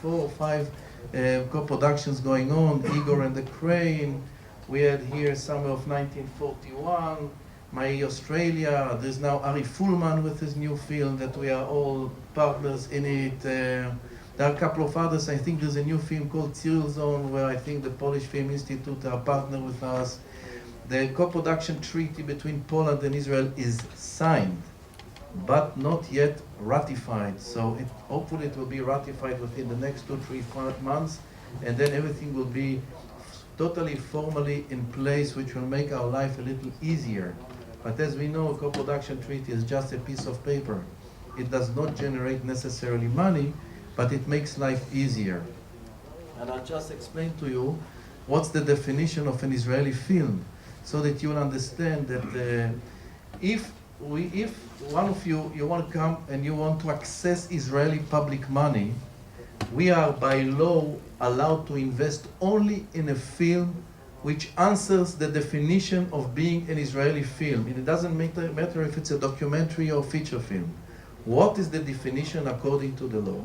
four or five co-productions going on, Igor and the Crane. We had here summer of 1941, My Australia. There's now Ari Fullman with his new film that we are all partners in it. There are a couple of others. I think there's a new film called Cyril Zone where I think the Polish Film Institute are partner with us. The co-production treaty between Poland and Israel is signed, but not yet ratified. So hopefully it will be ratified within the next 2-3 months, and then everything will be totally formally in place, which will make our life a little easier. But as we know, a co-production treaty is just a piece of paper. It does not generate necessarily money, but it makes life easier. And I'll just explain to you what's the definition of an Israeli film, so that you'll understand that if one of you want to come and you want to access Israeli public money, we are by law allowed to invest only in a film which answers the definition of being an Israeli film. And it doesn't matter if it's a documentary or feature film. What is the definition according to the law?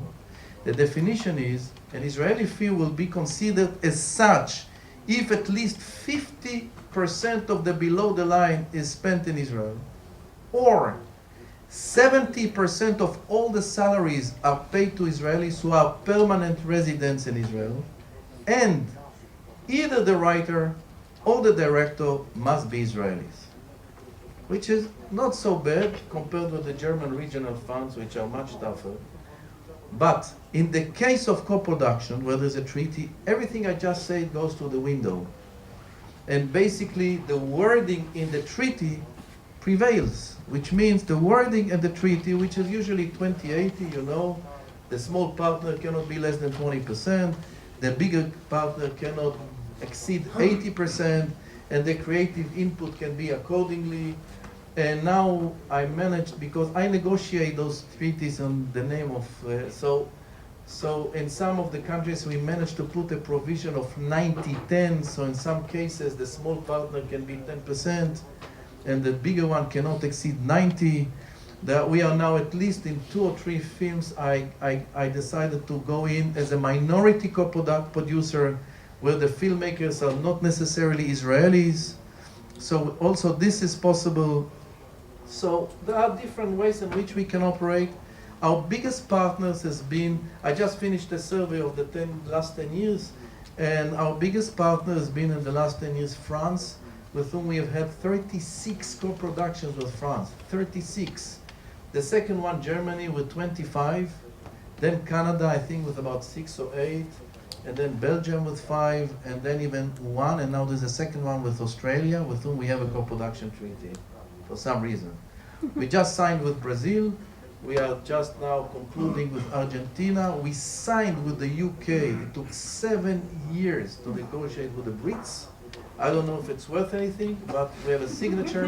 The definition is an Israeli film will be considered as such if at least 50% of the below the line is spent in Israel, or 70% of all the salaries are paid to Israelis who are permanent residents in Israel, and either the writer or the director must be Israelis, which is not so bad compared with the German regional funds, which are much tougher. But in the case of co-production, where there's a treaty, everything I just said goes to the window. And basically, the wording in the treaty prevails, which means the wording in the treaty, which is usually 20/80, you know, the small partner cannot be less than 20%, the bigger partner cannot exceed 80%, and the creative input can be accordingly. And now I managed, because I negotiate those treaties on the name of, so in some of the countries we managed to put a provision of 90-10, so in some cases the small partner can be 10%, and the bigger one cannot exceed 90. That we are now at least in 2 or 3 films I decided to go in as a minority co-producer, where the filmmakers are not necessarily Israelis. So also this is possible. So there are different ways in which we can operate. Our biggest partners has been, I just finished a survey of the last 10 years, and our biggest partner has been in the last 10 years France, with whom we have had 36 co-productions with France, 36. The second one, Germany, with 25. Then Canada, I think, with about 6 or 8. And then Belgium with 5, and then even 1. And now there's a second one with Australia, with whom we have a co-production treaty, for some reason. We just signed with Brazil. We are just now concluding with Argentina. We signed with the UK. It took 7 years to negotiate with the Brits. I don't know if it's worth anything, but we have a signature.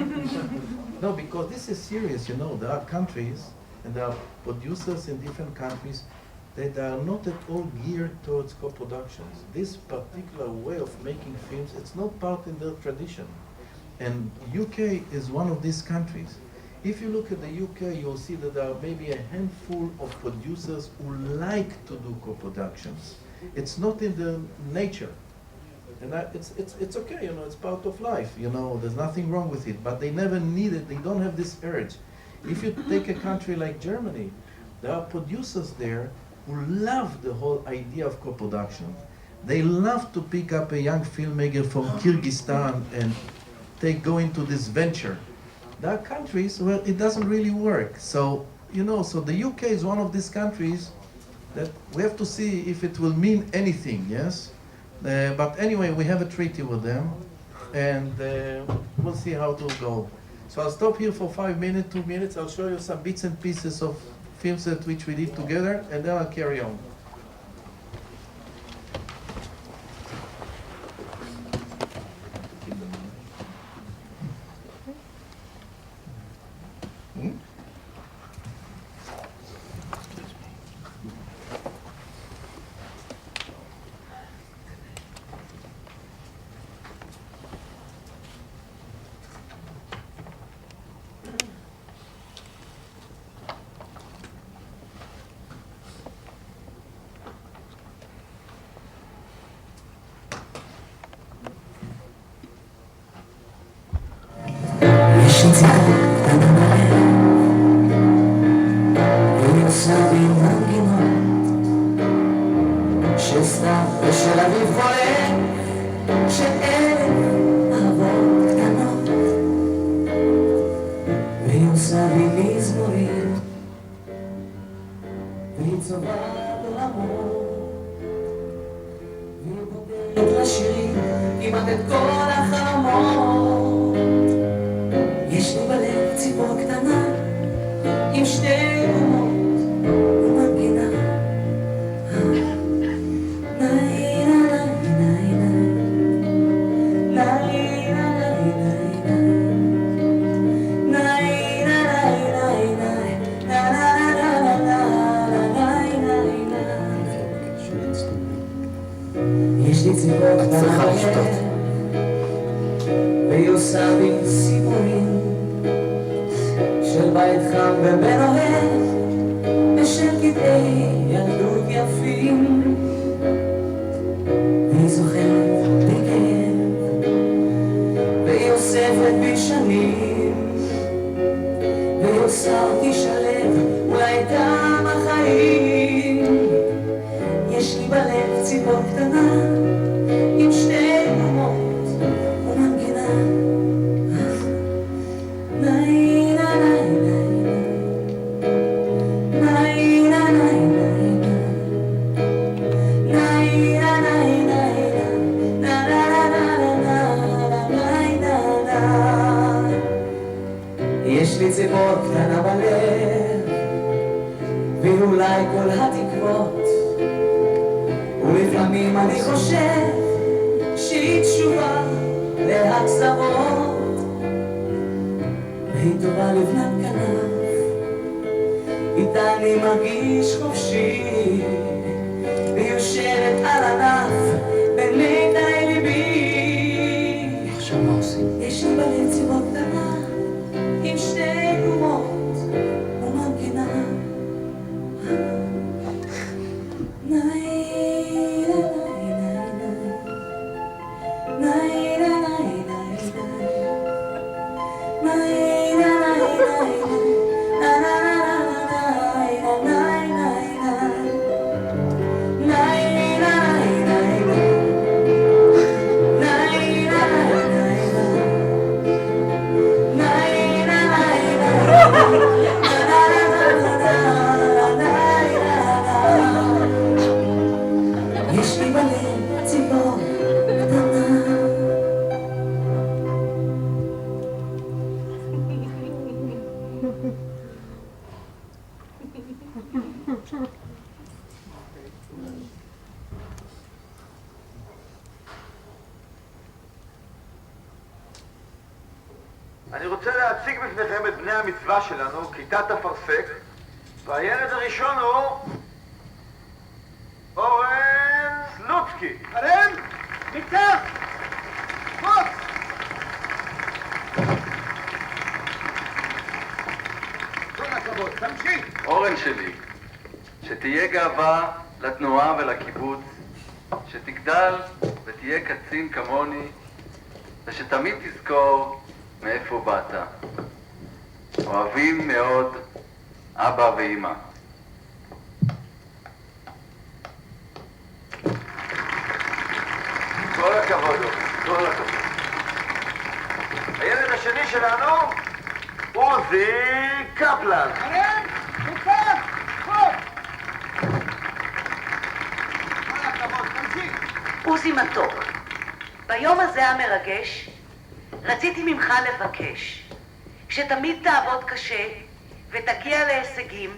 No, because this is serious, you know. There are countries, and there are producers in different countries that are not at all geared towards co-productions. This particular way of making films, it's not part in their tradition. And UK is one of these countries. If you look at the UK, you'll see that there are maybe a handful of producers who like to do co-productions. It's not in their nature. And it's okay, you know, it's part of life, you know, there's nothing wrong with it, but they never need it, they don't have this urge. If you take a country like Germany, there are producers there who love the whole idea of co-production. They love to pick up a young filmmaker from Kyrgyzstan and go into this venture. There are countries where it doesn't really work. So, you know, so the UK is one of these countries that we have to see if it will mean anything, yes? But anyway, we have a treaty with them, and we'll see how it will go. So I'll stop here for 5 minutes, 2 minutes. I'll show you some bits and pieces of films that which we did together, and then I'll carry on. לי ציפור קטנה בלב, והיא עושה בי מנגינות של סתיו ושל אביב חולף, של אלף אהבות קטנות, והיא עושה בי מזמורים, והיא צובעת עולמות, והיא פותרת לשירים כמעט את כל החלומות. יש לי בלב ציפור קטנה עם שתי קומות ומנגינה, יש לי ציפור קטנה בלב והיא עושה בי סיפורים של בית חם ובן אוהב ושל קטעי ילדות יפים, והיא זוכרת בכאב והיא אוספת בי שנים, והיא עושה אותי שלב אולי תם החיים. יש לי בלב ציפור קטנה עם שתי קומות ומנגינה, יש לי ציפור קטנה בלב ואולי כל התקוות, ולפעמים אני חושב שהיא תשובה להקצבות, והיא טובה לבנת כנף, איתה אני מרגיש חופשי, והיא יושבת על ענף בין מיתרי ליבי. עכשיו מה עושים? יש לי בלב ציפור קטנה עם שתי קומות ומנגינה, יש לי בלב ציפור קטנה. אני רוצה להציג בפניכם את בני המצווה שלנו, כיתת אפרסק, והילד הראשון הוא אורן סלוצקי. אורן, ניצח! בוס! כל הכבוד, תמשיך! אורן שלי, שתהיה גאווה לתנועה ולקיבוץ, שתגדל ותהיה קצין כמוני, ושתמיד תזכור מאיפה באת. אוהבים מאוד אבא ואמא. כל הכבוד, כל הכבוד. הילד השני שלנו, עוזי קפלן. אורן, ניצח! בוס! כל הכבוד, תמשיך! עוזי מתוק, ביום הזה המרגש רציתי ממך לבקש שתמיד תעבוד קשה ותגיע להישגים